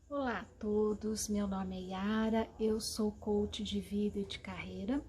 Olá a todos, meu nome é Yara, eu sou coach de vida e de carreira.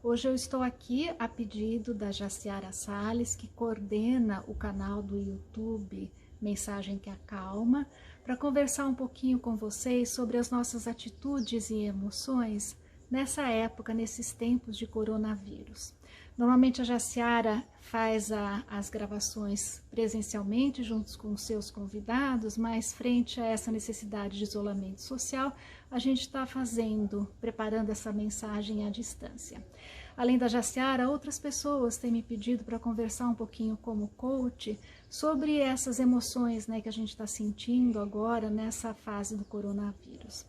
Hoje eu estou aqui a pedido da Jaciara Salles, que coordena o canal do YouTube Mensagem que Acalma, para conversar um pouquinho com vocês sobre as nossas atitudes e emoções nessa época, nesses tempos de coronavírus. Normalmente a Jaciara faz as gravações presencialmente juntos com os seus convidados, mas frente a essa necessidade de isolamento social, a gente está preparando essa mensagem à distância. Além da Jaciara, outras pessoas têm me pedido para conversar um pouquinho como coach sobre essas emoções, que a gente está sentindo agora nessa fase do coronavírus.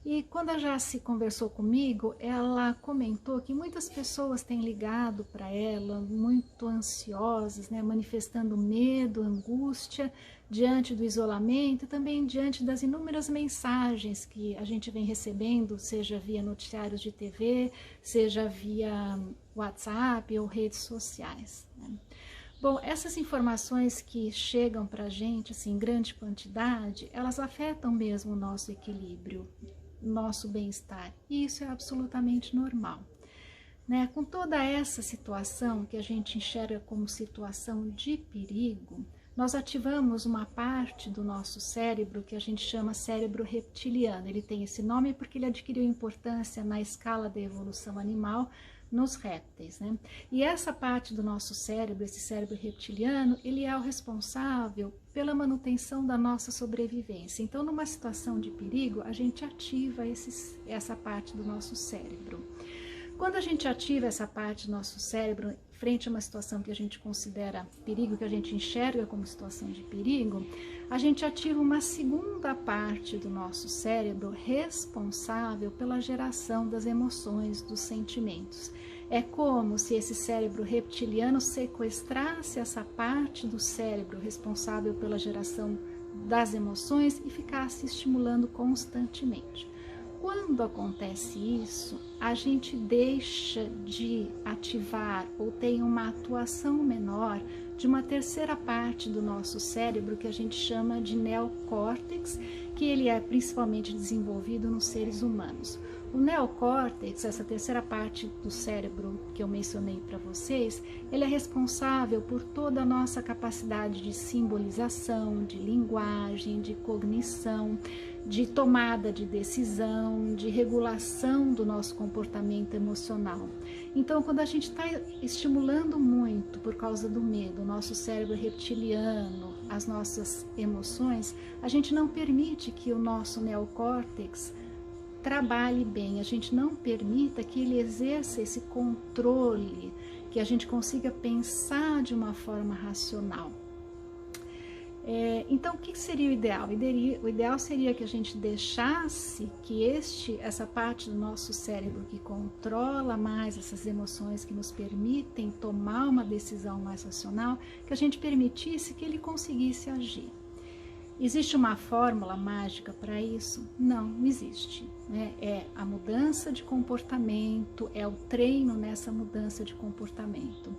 E quando a Jaci conversou comigo, ela comentou que muitas pessoas têm ligado para ela muito ansiosas, manifestando medo, angústia diante do isolamento e também diante das inúmeras mensagens que a gente vem recebendo, seja via noticiários de TV, seja via WhatsApp ou redes sociais. Bom, essas informações que chegam para a gente assim, em grande quantidade, elas afetam mesmo o nosso equilíbrio, nosso bem-estar, e isso é absolutamente normal. Com toda essa situação que a gente enxerga como situação de perigo, nós ativamos uma parte do nosso cérebro que a gente chama cérebro reptiliano. Ele tem esse nome porque ele adquiriu importância na escala da evolução animal nos répteis, E essa parte do nosso cérebro, esse cérebro reptiliano, ele é o responsável pela manutenção da nossa sobrevivência. Então, numa situação de perigo, a gente ativa essa parte do nosso cérebro. Quando a gente ativa essa parte do nosso cérebro frente a uma situação que a gente considera perigo, que a gente enxerga como situação de perigo, a gente ativa uma segunda parte do nosso cérebro responsável pela geração das emoções, dos sentimentos. É como se esse cérebro reptiliano sequestrasse essa parte do cérebro responsável pela geração das emoções e ficasse estimulando constantemente. Quando acontece isso, a gente deixa de ativar ou tem uma atuação menor de uma terceira parte do nosso cérebro que a gente chama de neocórtex, que ele é principalmente desenvolvido nos seres humanos. O neocórtex, essa terceira parte do cérebro que eu mencionei para vocês, ele é responsável por toda a nossa capacidade de simbolização, de linguagem, de cognição, de tomada de decisão, de regulação do nosso comportamento emocional. Então, quando a gente está estimulando muito por causa do medo, o nosso cérebro reptiliano, as nossas emoções, a gente não permite que o nosso neocórtex trabalhe bem, a gente não permita que ele exerça esse controle, que a gente consiga pensar de uma forma racional. Então, o que seria o ideal? O ideal seria que a gente deixasse que essa parte do nosso cérebro que controla mais essas emoções, que nos permitem tomar uma decisão mais racional, que a gente permitisse que ele conseguisse agir. Existe uma fórmula mágica para isso? Não existe. É a mudança de comportamento, é o treino nessa mudança de comportamento.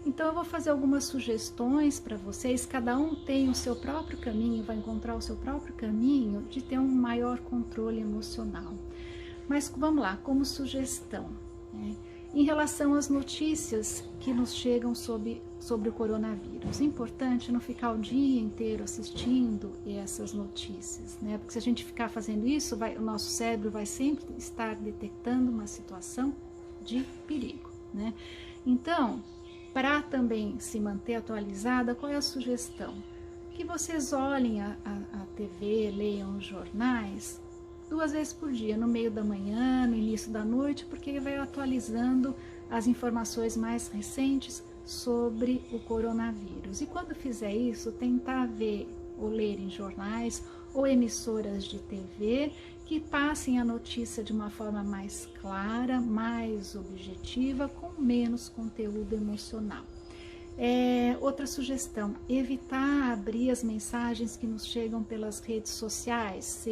Então eu vou fazer algumas sugestões para vocês, cada um tem o seu próprio caminho, vai encontrar o seu próprio caminho de ter um maior controle emocional. Mas vamos lá, como sugestão, em relação às notícias que nos chegam sobre o coronavírus, é importante não ficar o dia inteiro assistindo essas notícias, porque se a gente ficar fazendo isso, o nosso cérebro vai sempre estar detectando uma situação de perigo, Então, para também se manter atualizada, qual é a sugestão? Que vocês olhem a TV, leiam os jornais 2 vezes por dia, no meio da manhã, no início da noite, porque ele vai atualizando as informações mais recentes sobre o coronavírus. E quando fizer isso, tentar ver ou ler em jornais ou emissoras de TV que passem a notícia de uma forma mais clara, mais objetiva, com menos conteúdo emocional. Outra sugestão, evitar abrir as mensagens que nos chegam pelas redes sociais,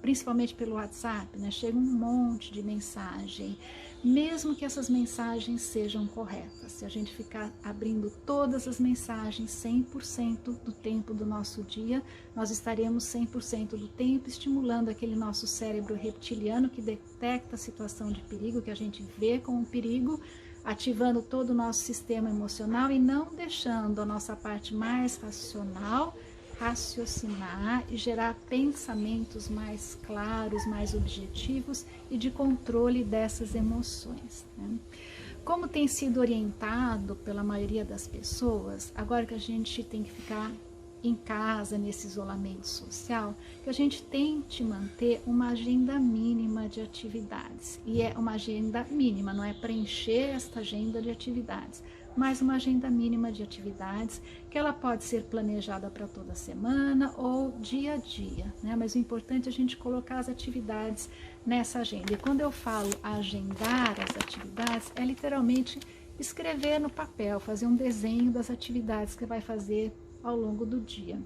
principalmente pelo WhatsApp, chega um monte de mensagem, mesmo que essas mensagens sejam corretas. Se a gente ficar abrindo todas as mensagens 100% do tempo do nosso dia, nós estaremos 100% do tempo estimulando aquele nosso cérebro reptiliano que detecta a situação de perigo, que a gente vê como um perigo, ativando todo o nosso sistema emocional e não deixando a nossa parte mais racional raciocinar e gerar pensamentos mais claros, mais objetivos e de controle dessas emoções, né? Como tem sido orientado pela maioria das pessoas, agora que a gente tem que ficar em casa, nesse isolamento social, que a gente tente manter uma agenda mínima de atividades. E é uma agenda mínima, não é preencher esta agenda de atividades, mas uma agenda mínima de atividades que ela pode ser planejada para toda semana ou dia a dia, né? Mas o importante é a gente colocar as atividades nessa agenda. E quando eu falo agendar as atividades, é literalmente escrever no papel, fazer um desenho das atividades que vai fazer ao longo do dia.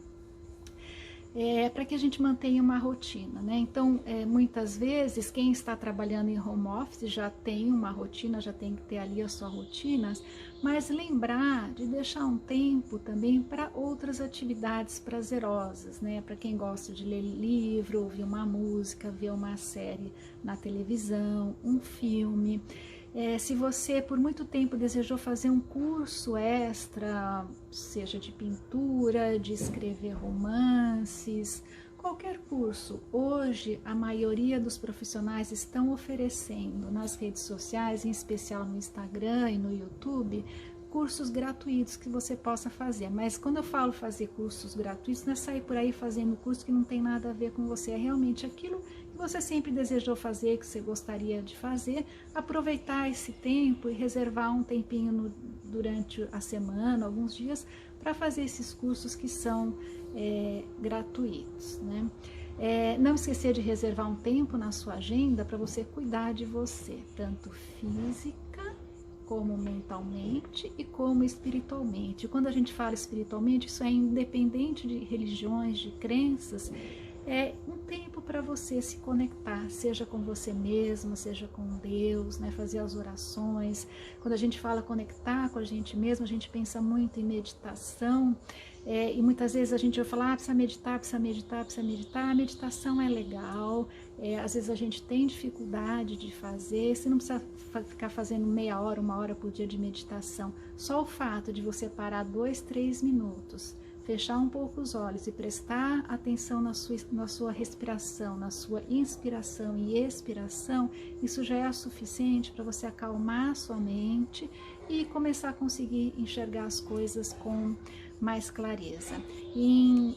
Para que a gente mantenha uma rotina, né? Então, muitas vezes, quem está trabalhando em home office já tem uma rotina, já tem que ter ali as suas rotinas, mas lembrar de deixar um tempo também para outras atividades prazerosas, né? Para quem gosta de ler livro, ouvir uma música, ver uma série na televisão, um filme. Se você por muito tempo desejou fazer um curso extra, seja de pintura, de escrever romances, qualquer curso, hoje a maioria dos profissionais estão oferecendo nas redes sociais, em especial no Instagram e no YouTube, cursos gratuitos que você possa fazer. Mas quando eu falo fazer cursos gratuitos, não é sair por aí fazendo curso que não tem nada a ver com você, é realmente aquilo que você sempre desejou fazer, que você gostaria de fazer, aproveitar esse tempo e reservar um tempinho durante a semana, alguns dias, para fazer esses cursos que são gratuitos, né? Não esquecer de reservar um tempo na sua agenda para você cuidar de você, tanto física como mentalmente e como espiritualmente. Quando a gente fala espiritualmente, isso é independente de religiões, de crenças, é um tempo para você se conectar, seja com você mesmo, seja com Deus, né? Fazer as orações. Quando a gente fala conectar com a gente mesmo, a gente pensa muito em meditação, e muitas vezes a gente vai falar, precisa meditar, precisa meditar, precisa meditar. A meditação é legal, às vezes a gente tem dificuldade de fazer, você não precisa ficar fazendo meia hora, uma hora por dia de meditação. Só o fato de você parar 2, 3 minutos, fechar um pouco os olhos e prestar atenção na sua respiração, na sua inspiração e expiração, isso já é o suficiente para você acalmar a sua mente e começar a conseguir enxergar as coisas com mais clareza.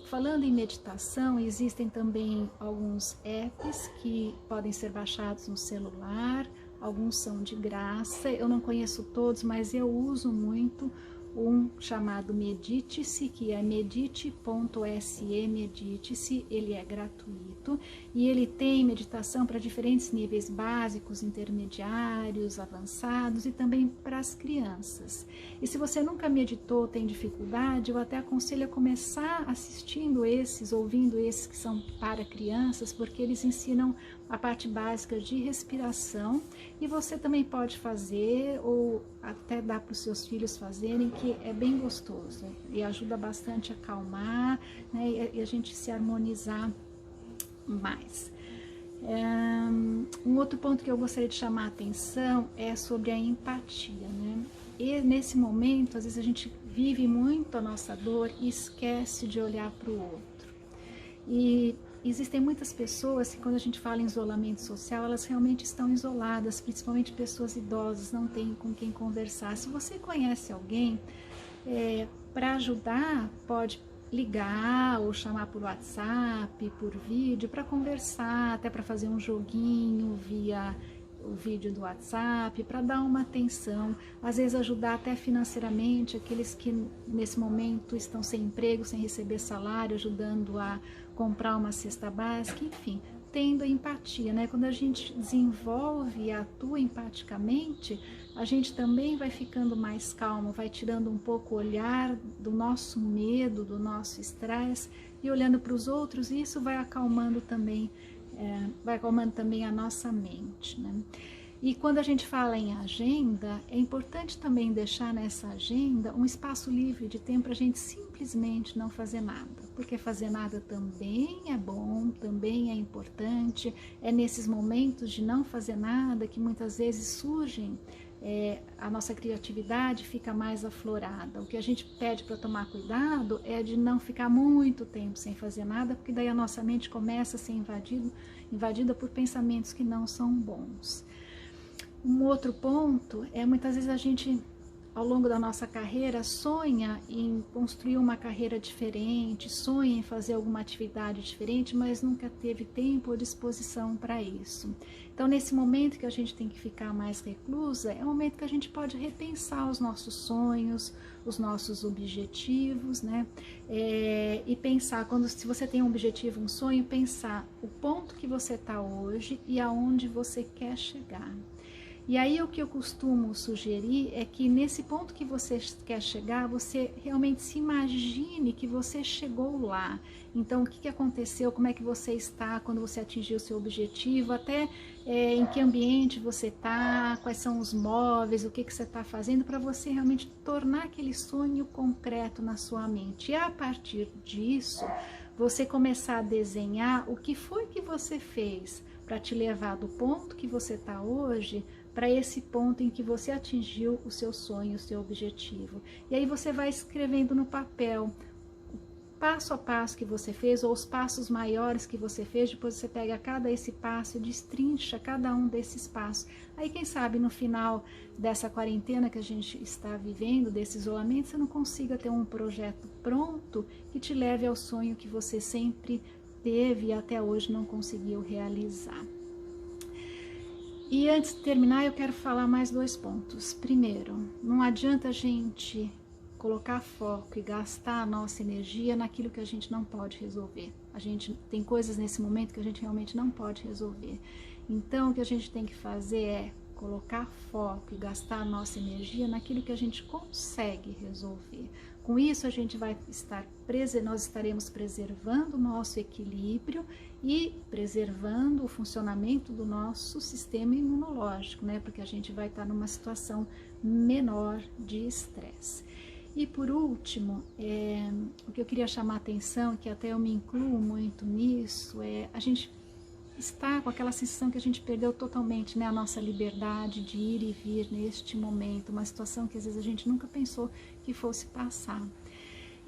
Falando em meditação, existem também alguns apps que podem ser baixados no celular, alguns são de graça, eu não conheço todos, mas eu uso muito um chamado Medite-se, que é medite.se, Medite-se, ele é gratuito e ele tem meditação para diferentes níveis básicos, intermediários, avançados e também para as crianças. E se você nunca meditou, tem dificuldade, eu até aconselho a começar assistindo esses, ouvindo esses que são para crianças, porque eles ensinam a parte básica de respiração e você também pode fazer ou até dar para os seus filhos fazerem, que é bem gostoso e ajuda bastante a acalmar, né, e a gente se harmonizar mais. Um outro ponto que eu gostaria de chamar a atenção é sobre a empatia, né? E nesse momento, às vezes a gente vive muito a nossa dor e esquece de olhar para o outro. E existem muitas pessoas que, quando a gente fala em isolamento social, elas realmente estão isoladas, principalmente pessoas idosas, não têm com quem conversar. Se você conhece alguém, para ajudar, pode ligar ou chamar por WhatsApp, por vídeo, para conversar, até para fazer um joguinho via o vídeo do WhatsApp, para dar uma atenção, às vezes ajudar até financeiramente aqueles que nesse momento estão sem emprego, sem receber salário, ajudando a comprar uma cesta básica, enfim, tendo a empatia, né? Quando a gente desenvolve e atua empaticamente, a gente também vai ficando mais calmo, vai tirando um pouco o olhar do nosso medo, do nosso estresse e olhando para os outros, e isso vai acalmando também a nossa mente, né? E quando a gente fala em agenda, é importante também deixar nessa agenda um espaço livre de tempo para a gente simplesmente não fazer nada. Porque fazer nada também é bom, também é importante. É nesses momentos de não fazer nada que muitas vezes surgem, a nossa criatividade fica mais aflorada. O que a gente pede para tomar cuidado é de não ficar muito tempo sem fazer nada, porque daí a nossa mente começa a ser invadida por pensamentos que não são bons. Um outro ponto é muitas vezes a gente, ao longo da nossa carreira, sonha em construir uma carreira diferente, sonha em fazer alguma atividade diferente, mas nunca teve tempo ou disposição para isso. Então, nesse momento que a gente tem que ficar mais reclusa, é o momento que a gente pode repensar os nossos sonhos, os nossos objetivos, né? E pensar, se você tem um objetivo, um sonho, pensar o ponto que você está hoje e aonde você quer chegar. E aí o que eu costumo sugerir é que nesse ponto que você quer chegar, você realmente se imagine que você chegou lá. Então, o que aconteceu, como é que você está quando você atingiu o seu objetivo, até em que ambiente você está, quais são os móveis, o que você está fazendo, para você realmente tornar aquele sonho concreto na sua mente. E a partir disso, você começar a desenhar o que foi que você fez para te levar do ponto que você está hoje para esse ponto em que você atingiu o seu sonho, o seu objetivo. E aí você vai escrevendo no papel o passo a passo que você fez, ou os passos maiores que você fez, depois você pega cada esse passo e destrincha cada um desses passos. Aí quem sabe no final dessa quarentena que a gente está vivendo, desse isolamento, você não consiga ter um projeto pronto que te leve ao sonho que você sempre teve e até hoje não conseguiu realizar. E antes de terminar, eu quero falar mais 2 pontos. Primeiro, não adianta a gente colocar foco e gastar a nossa energia naquilo que a gente não pode resolver. A gente tem coisas nesse momento que a gente realmente não pode resolver. Então, o que a gente tem que fazer é colocar foco e gastar a nossa energia naquilo que a gente consegue resolver. Com isso, a gente vai nós estaremos preservando o nosso equilíbrio e preservando o funcionamento do nosso sistema imunológico, né? Porque a gente vai estar numa situação menor de estresse. E por último, o que eu queria chamar a atenção, que até eu me incluo muito nisso, a gente está com aquela sensação que a gente perdeu totalmente, né, a nossa liberdade de ir e vir neste momento, uma situação que às vezes a gente nunca pensou que fosse passar.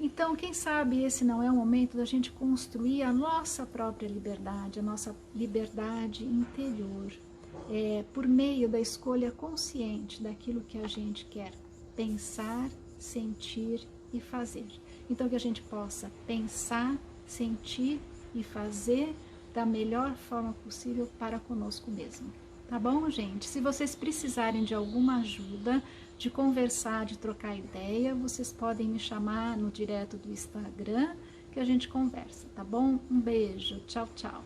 Então, quem sabe esse não é o momento da gente construir a nossa própria liberdade, a nossa liberdade interior, por meio da escolha consciente daquilo que a gente quer pensar, sentir e fazer. Então, que a gente possa pensar, sentir e fazer da melhor forma possível para conosco mesmo. Tá bom, gente? Se vocês precisarem de alguma ajuda, de conversar, de trocar ideia, vocês podem me chamar no direto do Instagram, que a gente conversa, tá bom? Um beijo, tchau, tchau.